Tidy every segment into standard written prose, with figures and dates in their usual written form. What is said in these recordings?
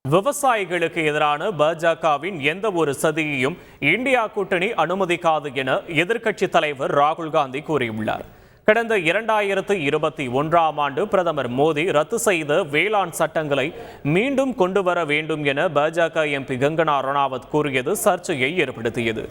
விவசாயிகளுக்கு எதிரான பாஜகவின் எந்த ஒரு சதியையும் இந்தியா கூட்டணி அனுமதிக்காது என எதிர்க்கட்சித் தலைவர் ராகுல் காந்தி கூறியுள்ளார். கடந்த 2021ஆம் ஆண்டு பிரதமர் மோடி ரத்து செய்த வேளாண் சட்டங்களை மீண்டும் கொண்டு வர வேண்டும் என பாஜக எம்பி கங்கனா ரணாவத் கூறியது சர்ச்சையை ஏற்படுத்தியது.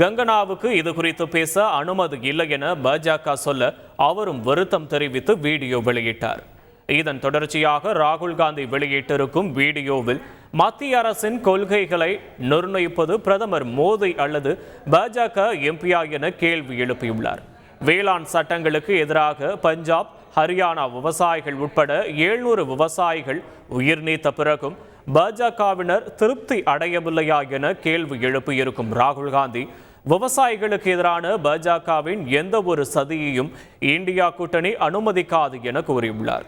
கங்கனாவுக்கு இது குறித்து பேச அனுமதி இல்லை என பாஜக சொல்ல அவரும் வருத்தம் தெரிவித்து வீடியோ வெளியிட்டார். இதன் தொடர்ச்சியாக ராகுல் காந்தி வெளியிட்டிருக்கும் வீடியோவில் மத்திய அரசின் கொள்கைகளை நிர்ணயிப்பது பிரதமர் மோடி அல்லது பாஜக எம்பியா என கேள்வி எழுப்பியுள்ளார். வேளாண் சட்டங்களுக்கு எதிராக பஞ்சாப், ஹரியானா விவசாயிகள் உட்பட 700 விவசாயிகள் உயிர் நீத்த பிறகும் பாஜகவினர் திருப்தி அடையவில்லையா என கேள்வி எழுப்பியிருக்கும் ராகுல் காந்தி, விவசாயிகளுக்கு எதிரான பாஜகவின் எந்த ஒரு சதியையும் இந்தியா கூட்டணி அனுமதிக்காது என கூறியுள்ளார்.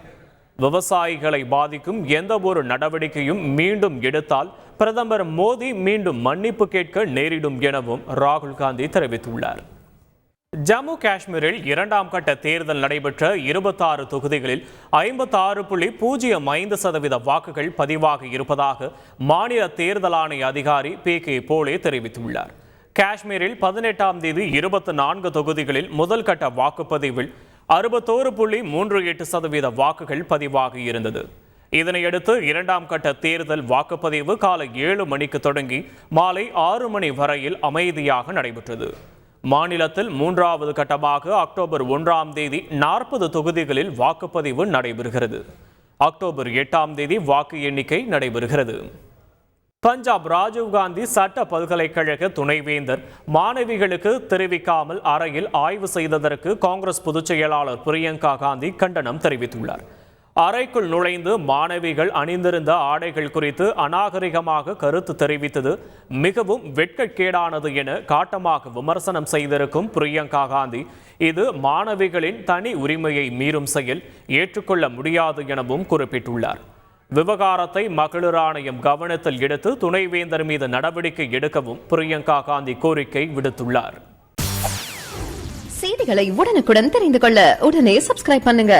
விவசாயிகளை பாதிக்கும் எந்த ஒரு நடவடிக்கையும் மீண்டும் எடுத்தால் பிரதமர் மோடி மீண்டும் மன்னிப்பு கேட்க நேரிடும் எனவும் ராகுல் காந்தி தெரிவித்துள்ளார். ஜம்மு காஷ்மீரில் 2ஆம் கட்ட தேர்தல் நடைபெற்ற 26 தொகுதிகளில் 56.05% வாக்குகள் பதிவாகி இருப்பதாக மாநில தேர்தல் ஆணைய அதிகாரி PK போலே தெரிவித்துள்ளார். காஷ்மீரில் 18ஆம் தேதி 24 தொகுதிகளில் முதல் கட்ட வாக்குப்பதிவில் 61.38% வாக்குகள் பதிவாகி இருந்தது. இதனையடுத்து 2ஆம் கட்ட தேர்தல் வாக்குப்பதிவு காலை 7 மணிக்கு தொடங்கி மாலை 6 மணி வரையில் அமைதியாக நடைபெற்றது. மாநிலத்தில் 3வது கட்டமாக அக்டோபர் 1ஆம் தேதி 40 தொகுதிகளில் வாக்குப்பதிவு நடைபெறுகிறது. அக்டோபர் 8ஆம் தேதி வாக்கு எண்ணிக்கை நடைபெறுகிறது. பஞ்சாப் ராஜீவ்காந்தி சட்ட பல்கலைக்கழக துணைவேந்தர் மாணவிகளுக்கு தெரிவிக்காமல் அறையில் ஆய்வு செய்ததற்கு காங்கிரஸ் பொதுச் செயலாளர் பிரியங்கா காந்தி கண்டனம் தெரிவித்துள்ளார். அறைக்குள் நுழைந்து மாணவிகள் அணிந்திருந்த ஆடைகள் குறித்து அநாகரிகமாக கருத்து தெரிவித்தது மிகவும் வெட்கக்கேடானது என காட்டமாக விமர்சனம் செய்திருக்கும் பிரியங்கா காந்தி, இது மாணவிகளின் தனி உரிமையை மீறும் செயல், ஏற்றுக்கொள்ள முடியாது எனவும் குறிப்பிட்டுள்ளார். விவகாரத்தை மகளிர் ஆணையம் கவனத்தில் எடுத்து துணைவேந்தர் மீது நடவடிக்கை எடுக்கவும் பிரியங்கா காந்தி கோரிக்கை விடுத்துள்ளார். செய்திகளை உடனுக்குடன் தெரிந்து கொள்ள உடனே சப்ஸ்கிரைப் பண்ணுங்க.